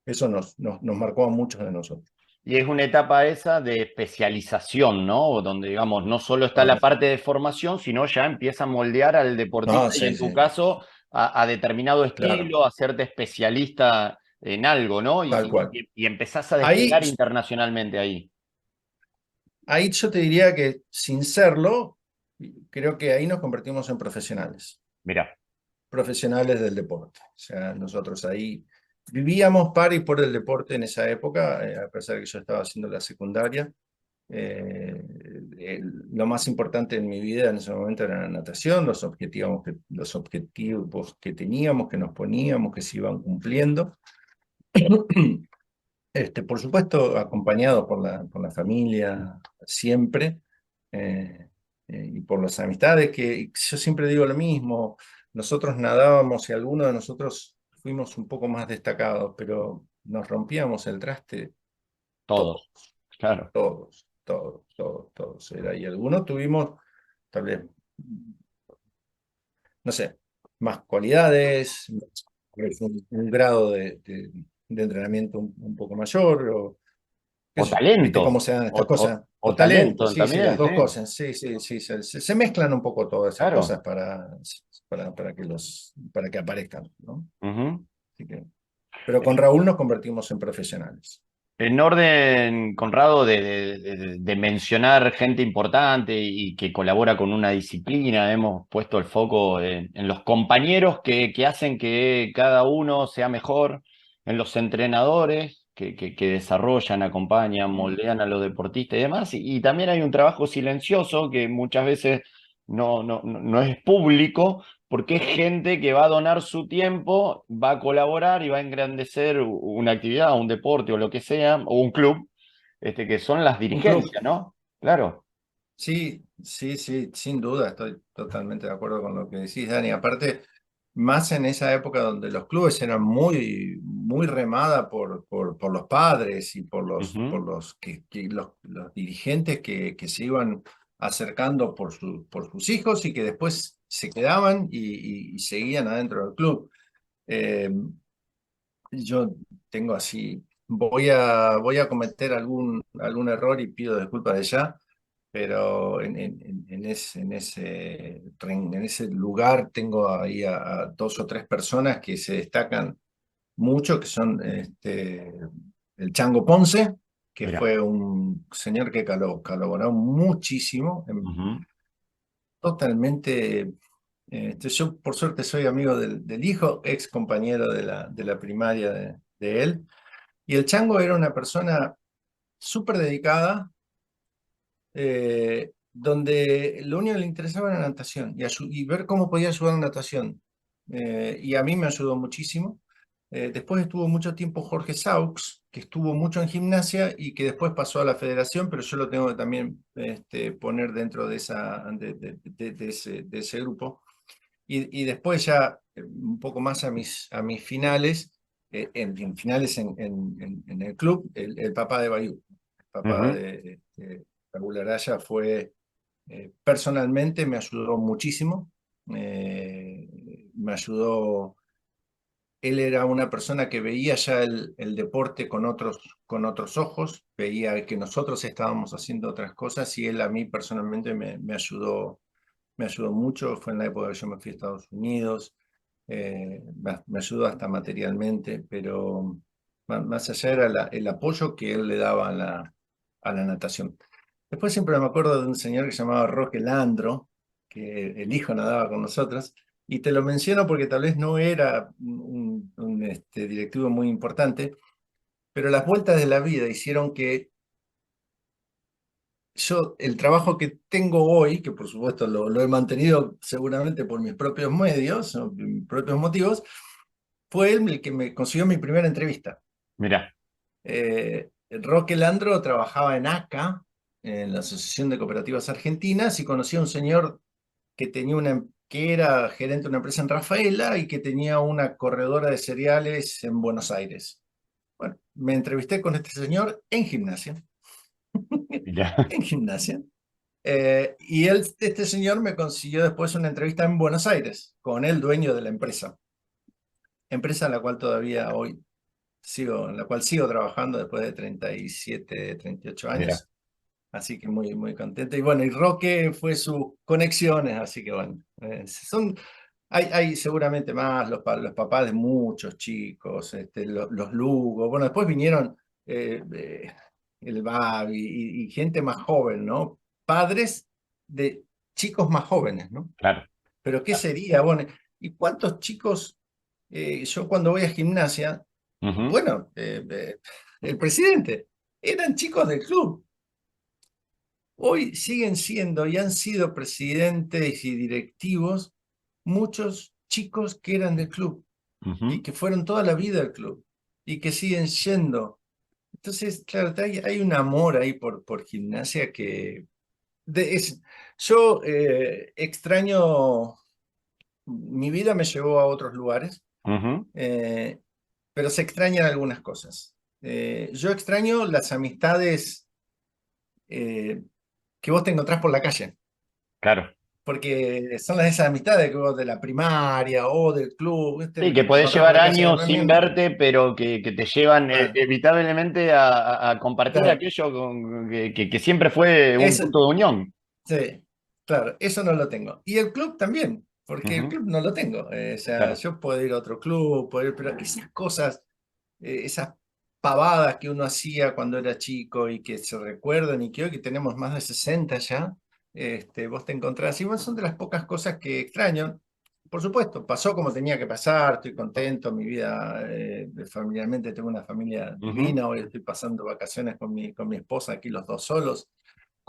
Speaker 2: eso nos marcó a muchos de nosotros.
Speaker 1: Y es una etapa esa de especialización, ¿no? Donde, digamos, no solo está la
Speaker 2: Correcto.
Speaker 1: parte de formación, sino ya empieza a moldear al
Speaker 2: No,
Speaker 1: deportista y
Speaker 2: sí,
Speaker 1: en tu
Speaker 2: sí,
Speaker 1: caso a determinado
Speaker 2: claro,
Speaker 1: estilo, a hacerte especialista en algo, ¿no?
Speaker 2: tal cual.
Speaker 1: Y empezás a
Speaker 2: Ahí,
Speaker 1: despegar internacionalmente ahí.
Speaker 2: ahí yo te diría que, sin serlo, creo que ahí nos convertimos en
Speaker 1: Mira,
Speaker 2: profesionales del deporte. O sea, nosotros ahí vivíamos par y por el deporte en esa época, a pesar de que yo estaba haciendo la secundaria. Eh, lo más importante en mi vida en ese momento era la natación, los objetivos que teníamos, que nos poníamos, que se iban cumpliendo. Por supuesto, acompañado por la familia siempre, eh, y por las amistades, que yo siempre digo lo mismo. Nosotros nadábamos y algunos de nosotros fuimos un poco más destacados, pero nos rompíamos el traste todos,
Speaker 1: todos, claro.
Speaker 2: todos, todos, todos, todos. Y algunos tuvimos tal vez, no sé, más cualidades, un grado de entrenamiento un poco mayor, o qué
Speaker 1: O
Speaker 2: sé yo. ¿Viste
Speaker 1: talento,
Speaker 2: cómo se dan estas cosas?
Speaker 1: o
Speaker 2: O talento,
Speaker 1: talento
Speaker 2: sí, sí, las
Speaker 1: también,
Speaker 2: dos
Speaker 1: sí,
Speaker 2: cosas. Sí, sí, sí. Se mezclan un poco todas esas
Speaker 1: claro.
Speaker 2: cosas para que aparezcan, ¿no?
Speaker 1: Ujú.
Speaker 2: Así que, pero con Raúl nos convertimos en profesionales.
Speaker 1: En orden, Conrado, de mencionar gente importante y que colabora con una disciplina, hemos puesto el foco en los compañeros que hacen que cada uno sea mejor, en los entrenadores que desarrollan, acompañan, moldean a los deportistas y demás. Y también hay un trabajo silencioso que muchas veces no es público, porque es gente que va a donar su tiempo, va a colaborar y va a engrandecer una actividad, un deporte o lo que sea, o un club, que son las
Speaker 2: Un club.
Speaker 1: dirigencias, ¿no? Claro.
Speaker 2: Sí, sí, sí, sin duda, estoy totalmente de acuerdo con lo que decís, Dani. Aparte, más en esa época donde los clubes eran muy, muy remada por los padres y
Speaker 1: Ujú,
Speaker 2: los dirigentes que se iban acercando por sus hijos y que después se quedaban y seguían adentro del club. Eh, yo tengo así, voy a cometer algún error y pido disculpas de ya, pero en ese lugar tengo ahí a dos o tres personas que se destacan mucho, que son el Chango Ponce, que
Speaker 1: mira.
Speaker 2: fue un señor que colaboró muchísimo,
Speaker 1: Ujú,
Speaker 2: totalmente. Yo por suerte soy amigo del hijo, ex compañero de la primaria de él, y el Chango era una persona súper dedicada, donde lo único que le interesaba era la natación y ver cómo podía ayudar en natación. Y a mí me ayudó muchísimo. Después estuvo mucho tiempo Jorge Saux, que estuvo mucho en gimnasia y que después pasó a la federación, pero yo lo tengo que también poner dentro de ese grupo. Y después ya un poco más a mis finales, en finales en el club, el papá de Bayú, el papá
Speaker 1: ujú,
Speaker 2: de Raúl Araya fue, personalmente me ayudó muchísimo, me ayudó, él era una persona que veía ya el deporte con otros ojos, veía que nosotros estábamos haciendo otras cosas y él a mí personalmente me ayudó mucho, fue en la época que yo me fui a Estados Unidos, me ayudó hasta materialmente, pero más allá era el apoyo que él le daba a la natación. Después siempre me acuerdo de un señor que se llamaba Roque Landro, que el hijo nadaba con nosotros, y te lo menciono porque tal vez no era directivo muy importante, pero las vueltas de la vida hicieron que yo el trabajo que tengo hoy, que por supuesto lo he mantenido seguramente por mis propios medios, o mis propios motivos, fue él el que me consiguió mi primera entrevista.
Speaker 1: mira.
Speaker 2: Roque Landro trabajaba en ACA, en la Asociación de Cooperativas Argentinas, y conocía a un señor que era gerente de una empresa en Rafaela y que tenía una corredora de cereales en Buenos Aires. Bueno, me entrevisté con este señor en gimnasia.
Speaker 1: Mira.
Speaker 2: En gimnasia. Este señor me consiguió después una entrevista en Buenos Aires con el dueño de la empresa en la cual todavía hoy en la cual sigo trabajando después de 37, 38
Speaker 1: Mira.
Speaker 2: años. Así que muy, muy contento. Y bueno, y Roque fue sus conexiones, así que bueno, hay seguramente más los papás de muchos chicos, los Lugo. Bueno, después vinieron eh, el Babi y gente más joven, ¿no? Padres de chicos más jóvenes, ¿no?
Speaker 1: Claro.
Speaker 2: Pero ¿qué sería? Bueno, ¿y cuántos chicos? Yo cuando voy a gimnasia,
Speaker 1: Ujú,
Speaker 2: bueno, el presidente, eran chicos del club. Hoy siguen siendo y han sido presidentes y directivos muchos chicos que eran del club y
Speaker 1: ujú.
Speaker 2: que fueron toda la vida al club y que siguen yendo. Entonces, claro, hay un amor ahí por gimnasia que de- es, yo extraño, mi vida me llevó a otros lugares,
Speaker 1: Ujú,
Speaker 2: eh, pero se extrañan algunas cosas. Yo extraño las amistades eh, que vos te encontrás por la calle.
Speaker 1: claro.
Speaker 2: Porque son esas amistades que vos de la primaria o del club, ¿viste?
Speaker 1: Sí, que
Speaker 2: Que te
Speaker 1: podés
Speaker 2: encontrás por
Speaker 1: llevar
Speaker 2: la calle.
Speaker 1: años sin verte, pero que te llevan
Speaker 2: Claro,
Speaker 1: inevitablemente a compartir
Speaker 2: claro.
Speaker 1: aquello que siempre fue un
Speaker 2: Eso,
Speaker 1: punto de unión.
Speaker 2: sí, claro, eso no lo tengo. Y el club también, porque el
Speaker 1: Ujú,
Speaker 2: club no lo tengo. O sea,
Speaker 1: claro.
Speaker 2: yo puedo ir a otro club, pero esas cosas, esas pavadas que uno hacía cuando era chico y que se recuerdan y que hoy que tenemos más de 60 ya, vos te encontrás. Y bueno, son de las pocas cosas que extraño. Por supuesto, pasó como tenía que pasar, estoy contento, mi vida familiarmente tengo una familia
Speaker 1: Ujú,
Speaker 2: divina, hoy estoy pasando vacaciones con mi esposa aquí los dos solos.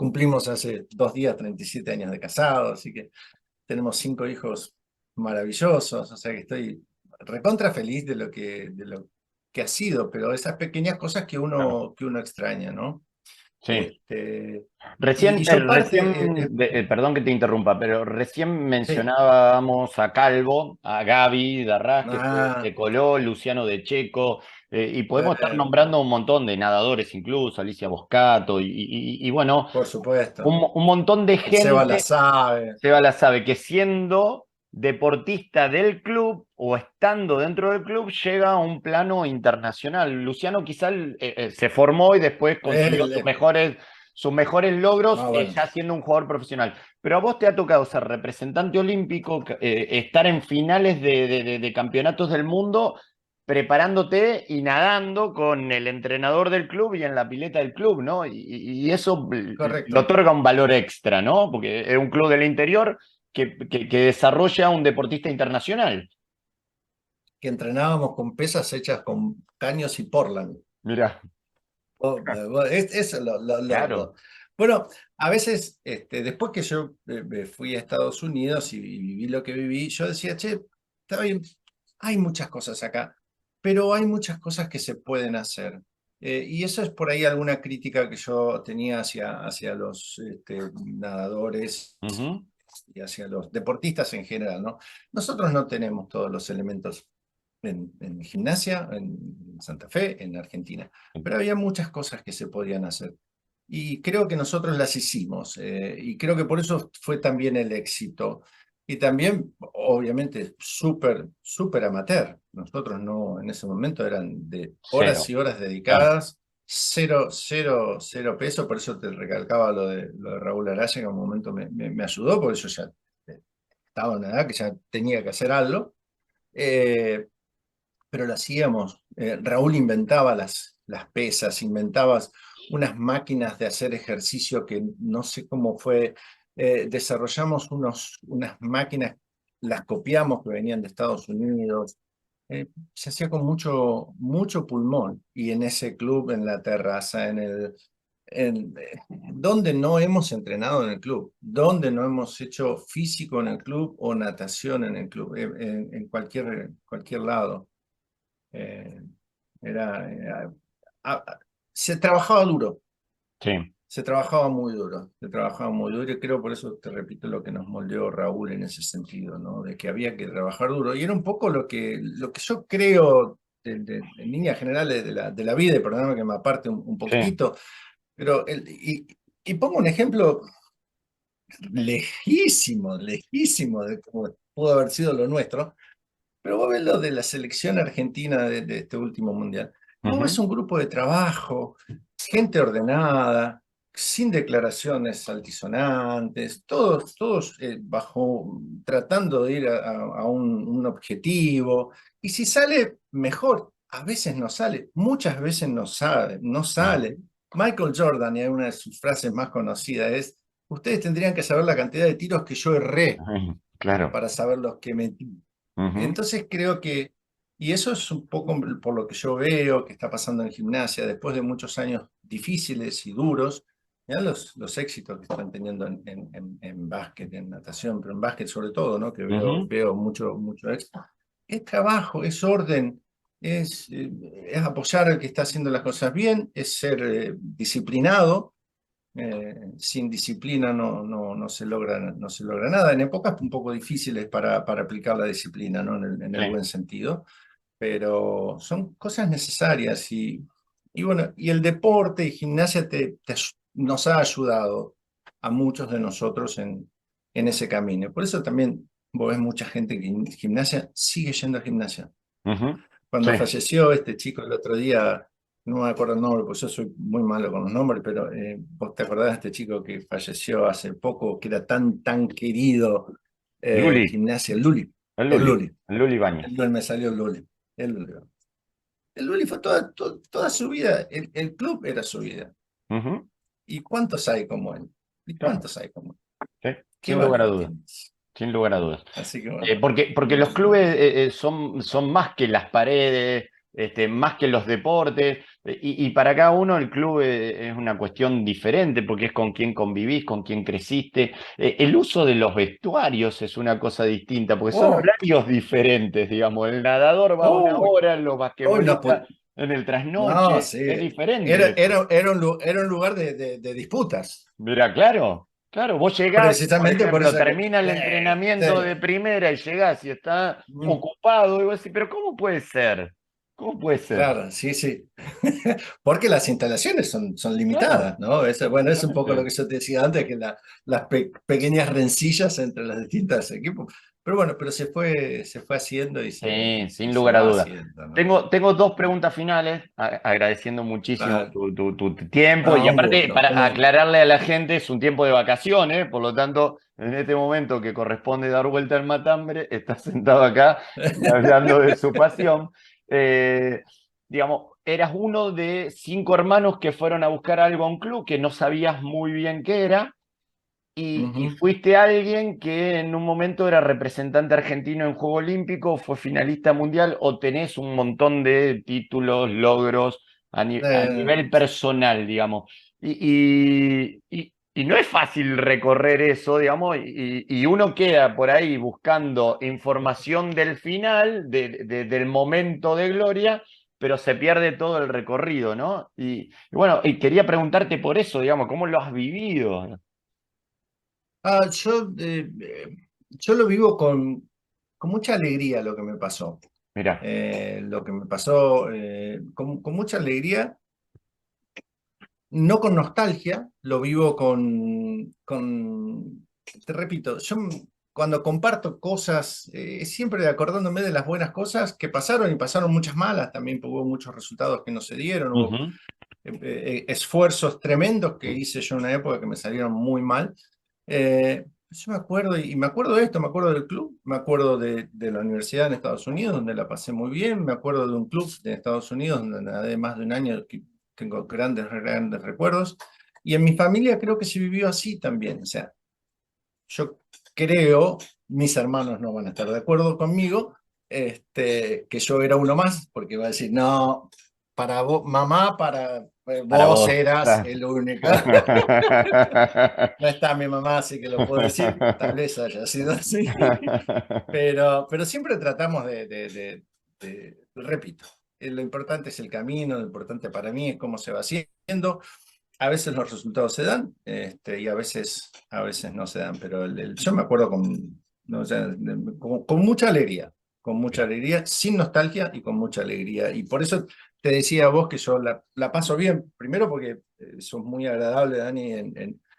Speaker 2: cumplimos hace 2 días 37 años de casado, así que tenemos 5 hijos maravillosos, o sea que estoy recontra feliz de lo que ha sido, pero esas pequeñas cosas
Speaker 1: Claro.
Speaker 2: que uno extraña, ¿no?
Speaker 1: Sí.
Speaker 2: Este, y
Speaker 1: Recién,
Speaker 2: yo parte,
Speaker 1: perdón que te interrumpa, pero recién
Speaker 2: sí,
Speaker 1: mencionábamos a Calvo, a Gaby de Arras, que se
Speaker 2: ah,
Speaker 1: coló, Luciano de Checo, y podemos estar
Speaker 2: eh,
Speaker 1: nombrando un montón de nadadores, incluso Alicia Boscato, y bueno,
Speaker 2: por supuesto,
Speaker 1: un montón de
Speaker 2: el Seba la
Speaker 1: gente.
Speaker 2: sabe,
Speaker 1: Seba la sabe que siendo deportista del club o estando dentro del club llega a un plano internacional. Luciano quizá se formó y después consiguió
Speaker 2: él,
Speaker 1: sus mejores logros
Speaker 2: bueno,
Speaker 1: ya siendo un jugador profesional. Pero a vos te ha tocado ser representante olímpico, estar en finales de campeonatos del mundo, preparándote y nadando con el entrenador del club y en la pileta del club, ¿no? Y eso le
Speaker 2: correcto,
Speaker 1: otorga un valor extra, ¿no? Porque es un club del interior que desarrolla un deportista internacional.
Speaker 2: que entrenábamos con pesas hechas con caños y portland.
Speaker 1: Mira,
Speaker 2: Eso
Speaker 1: claro.
Speaker 2: Bueno, a veces, después que yo me fui a Estados Unidos y viví lo que viví, yo decía, che, está bien, hay muchas cosas acá, pero hay muchas cosas que se pueden hacer. Y eso es por ahí alguna crítica que yo tenía hacia los nadadores
Speaker 1: Ujú.
Speaker 2: y hacia los deportistas en general, ¿no? Nosotros no tenemos todos los elementos en gimnasia, en Santa Fe, en Argentina, pero había muchas cosas que se podían hacer. Y creo que nosotros las hicimos, y creo que por eso fue también el éxito. Y también, obviamente, súper, súper amateur. Nosotros no, en ese momento eran de horas
Speaker 1: Cero,
Speaker 2: y horas
Speaker 1: claro.
Speaker 2: dedicadas, cero, cero, cero peso, por eso te recalcaba lo de Raúl Araya, que en un momento me ayudó, porque yo ya estaba en una edad que ya tenía que hacer algo. Eh, pero lo hacíamos. Raúl inventaba las pesas, inventabas unas máquinas de hacer ejercicio que no sé cómo fue. Desarrollamos unas máquinas, las copiamos que venían de Estados Unidos. Se hacía con mucho, mucho pulmón y en ese club, en la terraza, donde no hemos entrenado en el club, donde no hemos hecho físico en el club o natación en el club, en cualquier lado. Eh, era, a- a- Se trabajaba duro,
Speaker 1: Sí.
Speaker 2: se trabajaba muy duro y creo por eso te repito lo que nos moldeó Raúl en ese sentido, ¿no? De que había que trabajar duro. Y era un poco lo que yo creo en líneas generales de la vida, y perdóname que me aparte un
Speaker 1: Sí.
Speaker 2: poquitito, pero y pongo un ejemplo lejísimo, lejísimo de cómo pudo haber sido lo nuestro. Pero vos ves lo de la selección argentina de este último mundial. Y vos ves
Speaker 1: Ujú.
Speaker 2: un grupo de trabajo, gente ordenada, sin declaraciones altisonantes, todos tratando de ir a un objetivo. Y si sale mejor, a veces no sale, muchas veces no sabe, no sale.
Speaker 1: Ujú.
Speaker 2: Michael Jordan, y una de sus frases más conocidas es, ustedes tendrían que saber la cantidad de tiros que yo erré
Speaker 1: Ay, claro.
Speaker 2: para saber los que metí.
Speaker 1: Ujú.
Speaker 2: Entonces creo que, y eso es un poco por lo que yo veo que está pasando en gimnasia, después de muchos años difíciles y duros, mirá los éxitos que están teniendo en básquet, en natación, pero en básquet sobre todo, ¿no? Que
Speaker 1: Ujú.
Speaker 2: veo mucho, mucho éxito. Es trabajo, es orden, es apoyar al que está haciendo las cosas bien, es ser disciplinado. Sin disciplina no se logra nada. En épocas un poco difíciles para aplicar la disciplina, ¿no? En el
Speaker 1: Sí.
Speaker 2: buen sentido, pero son cosas necesarias y bueno, y el deporte y gimnasia nos ha ayudado a muchos de nosotros en ese camino. Por eso también vos ves mucha gente que en gimnasia sigue yendo a gimnasia.
Speaker 1: Ujú. Sí.
Speaker 2: Cuando falleció este chico el otro día, no me acuerdo el nombre, pues yo soy muy malo con los nombres, pero vos te acordás de este chico que falleció hace poco, que era tan, tan querido en
Speaker 1: Luli,
Speaker 2: gimnasia, el Luli,
Speaker 1: el
Speaker 2: el
Speaker 1: Luli,
Speaker 2: Luli,
Speaker 1: el Luli Bañez.
Speaker 2: el Luli, me salió el Luli, el Luli. El Luli fue toda su vida, el club era su vida.
Speaker 1: Ujú.
Speaker 2: ¿Y cuántos hay como él? ¿Y
Speaker 1: Claro.
Speaker 2: cuántos hay como él?
Speaker 1: Sí.
Speaker 2: ¿Qué
Speaker 1: Sin lugar a
Speaker 2: valor
Speaker 1: dudas.
Speaker 2: tienes?
Speaker 1: Sin lugar a dudas.
Speaker 2: Así que bueno,
Speaker 1: Porque los clubes son más que las paredes, más que los deportes. Y para cada uno el club es una cuestión diferente porque es con quién convivís, con quién creciste. El uso de los vestuarios es una cosa distinta porque son
Speaker 2: Oh,
Speaker 1: horarios diferentes, digamos. El nadador va una
Speaker 2: oh,
Speaker 1: hora, los
Speaker 2: oh, no,
Speaker 1: basquetbolistas en el
Speaker 2: no,
Speaker 1: trasnoche.
Speaker 2: sí.
Speaker 1: Es diferente eso.
Speaker 2: Era un lugar de disputas.
Speaker 1: Mira, claro, claro, vos llegás, por
Speaker 2: Precisamente por
Speaker 1: ejemplo,
Speaker 2: eso que.
Speaker 1: termina el entrenamiento de primera y llegás y está
Speaker 2: Mm,
Speaker 1: ocupado, y vos decís, pero ¿cómo puede ser? ¿Cómo puede ser?
Speaker 2: claro, sí, sí. Porque las instalaciones son
Speaker 1: Claro,
Speaker 2: limitadas, ¿no? Bueno, es un poco lo
Speaker 1: exactamente.
Speaker 2: que yo te decía antes, que las pequeñas rencillas entre los distintos equipos. Pero bueno, pero se fue haciendo y se,
Speaker 1: Sí,
Speaker 2: y
Speaker 1: sin
Speaker 2: se
Speaker 1: lugar a
Speaker 2: va
Speaker 1: dudas.
Speaker 2: haciendo, ¿no?
Speaker 1: Tengo dos preguntas finales, agradeciendo muchísimo
Speaker 2: Ah,
Speaker 1: tu tiempo y
Speaker 2: no, un
Speaker 1: aparte
Speaker 2: gusto.
Speaker 1: para aclararle a la gente es un tiempo de vacaciones, por lo tanto, en este momento que corresponde dar vuelta al matambre, está sentado acá y hablando de su pasión. Eh, digamos, eras uno de 5 hermanos que fueron a buscar algo a un club que no sabías muy bien qué era. Y
Speaker 2: Ujú.
Speaker 1: fuiste alguien que en un momento era representante argentino en Juego Olímpico, fue finalista mundial o tenés un montón de títulos, logros a
Speaker 2: Eh,
Speaker 1: nivel personal, digamos. Y no es fácil recorrer eso, digamos, y uno queda por ahí buscando información del final, del momento de gloria, pero se pierde todo el recorrido, ¿no? Y bueno, y quería preguntarte por eso, digamos, ¿cómo lo has vivido?
Speaker 2: ah, yo, eh, eh, yo lo vivo con mucha alegría lo que me pasó.
Speaker 1: Mira.
Speaker 2: Lo que me pasó con mucha alegría, no con nostalgia, lo vivo te repito, cuando comparto cosas, siempre acordándome de las buenas cosas que pasaron y pasaron muchas malas también, porque hubo muchos resultados que no se dieron, hubo
Speaker 1: Ujú.
Speaker 2: esfuerzos tremendos que hice yo en una época que me salieron muy mal. Yo me acuerdo, y me acuerdo de esto, me acuerdo del club, me acuerdo de la universidad en Estados Unidos, donde la pasé muy bien, me acuerdo de un club de Estados Unidos, donde nadé más de un año, que tengo grandes recuerdos, y en mi familia creo que se vivió así también, o sea, yo creo, mis hermanos no van a estar de acuerdo conmigo, que yo era uno más, porque va a decir, no, para vos, mamá, para
Speaker 1: Para
Speaker 2: vos
Speaker 1: vos.
Speaker 2: eras
Speaker 1: Claro.
Speaker 2: el único. No está mi mamá, así que lo puedo decir, tal vez haya sido así, pero siempre tratamos repito, lo importante es el camino, lo importante para mí es cómo se va haciendo. A veces los resultados se dan, y a veces no se dan, pero yo me acuerdo no, o sea, con mucha
Speaker 1: Mira,
Speaker 2: alegría, sin nostalgia y con mucha alegría. Y por eso te decía a vos que yo la paso bien, primero porque sos muy agradable, Dani,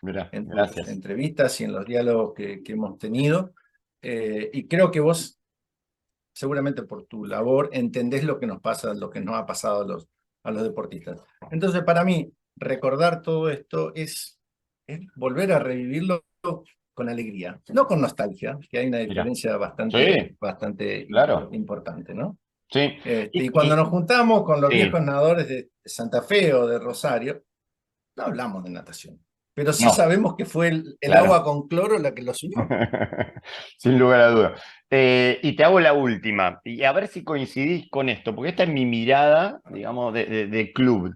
Speaker 1: mira,
Speaker 2: en tus
Speaker 1: gracias.
Speaker 2: entrevistas y en los diálogos que hemos tenido. Y creo que vos, seguramente por tu labor, entendés lo que nos pasa, lo que nos ha pasado a los deportistas. Entonces, para mí, recordar todo esto es volver a revivirlo con alegría, no con nostalgia, que hay una
Speaker 1: Mira.
Speaker 2: diferencia
Speaker 1: Sí,
Speaker 2: bastante
Speaker 1: claro.
Speaker 2: importante, ¿no?
Speaker 1: Sí.
Speaker 2: Y cuando nos juntamos con los
Speaker 1: Sí,
Speaker 2: viejos nadadores de Santa Fe o de Rosario, no hablamos de natación, pero sí
Speaker 1: no,
Speaker 2: sabemos que fue el
Speaker 1: claro.
Speaker 2: agua con cloro la que los unió.
Speaker 1: Sin lugar a dudas. Y te hago la última, y a ver si coincidís con esto, porque esta es mi mirada, digamos, de club.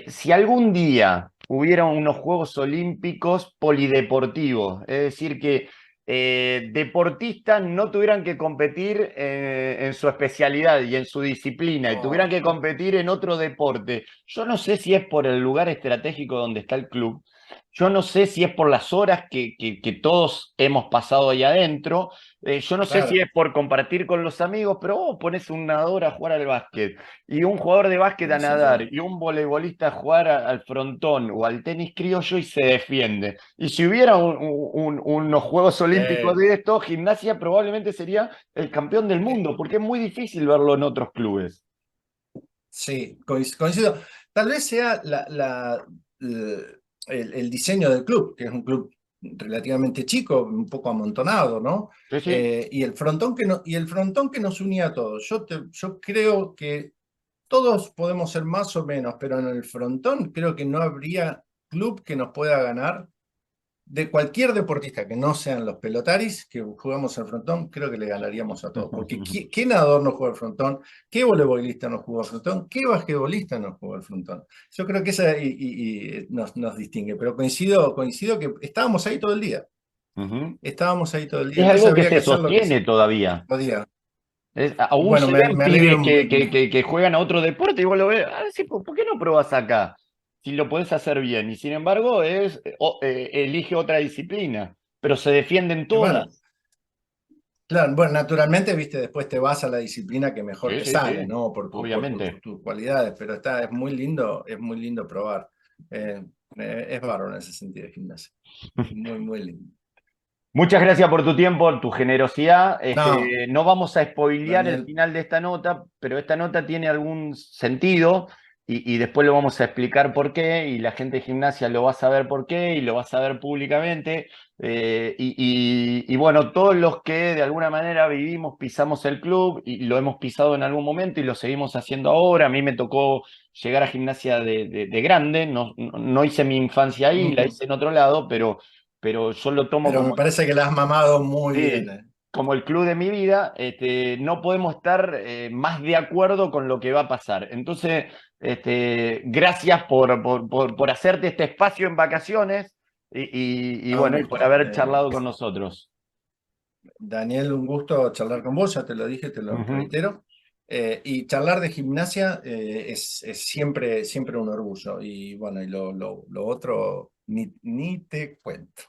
Speaker 1: Si algún día hubiera unos Juegos Olímpicos polideportivos, es decir, que deportistas no tuvieran que competir en su especialidad y en su disciplina, y tuvieran
Speaker 2: Oh,
Speaker 1: que competir en otro deporte, yo no sé si es por el lugar estratégico donde está el club. Yo no sé si es por las horas que todos hemos pasado ahí adentro. Yo no sé si
Speaker 2: claro,
Speaker 1: es por compartir con los amigos, pero vos pones un nadador a jugar al básquet y un jugador de básquet a
Speaker 2: sin
Speaker 1: nadar
Speaker 2: duda.
Speaker 1: y un voleibolista a jugar al frontón o al tenis criollo y se defiende. Y si hubiera unos Juegos Olímpicos
Speaker 2: Eh,
Speaker 1: de esto, gimnasia probablemente sería el campeón del
Speaker 2: eh,
Speaker 1: mundo, porque es muy difícil verlo en otros clubes.
Speaker 2: Sí, coincido. Tal vez sea el diseño del club, que es un club relativamente chico, un poco amontonado, ¿no?
Speaker 1: Sí, sí,
Speaker 2: Y el frontón que nos unía a todos. Yo creo que todos podemos ser más o menos, pero en el frontón creo que no habría club que nos pueda ganar de cualquier deportista que no sean los pelotaris que jugamos el frontón, creo que le ganaríamos a todos. Porque ¿qué nadador no juega el frontón? ¿Qué voleibolista no jugó al frontón? ¿Qué basquetbolista no jugó al frontón? Yo creo que esa nos distingue. Pero coincido que estábamos ahí todo el día.
Speaker 1: Ujú.
Speaker 2: Estábamos ahí todo el día.
Speaker 1: Es
Speaker 2: Entonces
Speaker 1: algo que
Speaker 2: habría que
Speaker 1: se
Speaker 2: hacer lo que
Speaker 1: sostiene
Speaker 2: se
Speaker 1: todavía.
Speaker 2: podía.
Speaker 1: Aún
Speaker 2: Bueno,
Speaker 1: se ven
Speaker 2: me
Speaker 1: pibes
Speaker 2: alegro.
Speaker 1: que juegan a otro deporte y vos lo ves, sí, ¿por qué no probás acá? Si lo podés hacer bien. Y sin embargo, elige otra disciplina, pero se defienden
Speaker 2: Bueno,
Speaker 1: todas.
Speaker 2: claro, bueno, naturalmente, viste, después te vas a la disciplina que mejor
Speaker 1: Sí,
Speaker 2: te
Speaker 1: sí,
Speaker 2: sale,
Speaker 1: sí,
Speaker 2: ¿no? Por
Speaker 1: obviamente.
Speaker 2: tus cualidades, pero es muy lindo probar. Eh, es bárbaro en ese sentido de gimnasia. Muy, muy lindo.
Speaker 1: Muchas gracias por tu tiempo, tu generosidad.
Speaker 2: No,
Speaker 1: No vamos a spoilear el
Speaker 2: Daniel,
Speaker 1: final de esta nota, pero esta nota tiene algún sentido y después lo vamos a explicar por qué y la gente de gimnasia lo va a saber por qué y lo va a saber públicamente. Y bueno, todos los que de alguna manera vivimos, pisamos el club y lo hemos pisado en algún momento y lo seguimos haciendo ahora. A mí me tocó llegar a gimnasia de grande, no hice mi infancia ahí, la hice en otro lado, pero yo lo tomo
Speaker 2: pero me
Speaker 1: como,
Speaker 2: parece que la has mamado muy bien.
Speaker 1: sí, como el club de mi vida. No podemos estar más de acuerdo con lo que va a pasar. Entonces, gracias por hacerte este espacio en vacaciones y
Speaker 2: Un
Speaker 1: bueno, y por
Speaker 2: gusto.
Speaker 1: haber charlado con nosotros.
Speaker 2: Daniel, un gusto charlar con vos, ya te lo dije, te lo
Speaker 1: Ujú.
Speaker 2: reitero. Y charlar de gimnasia es siempre, siempre un orgullo. Y bueno, y lo otro ni te cuento.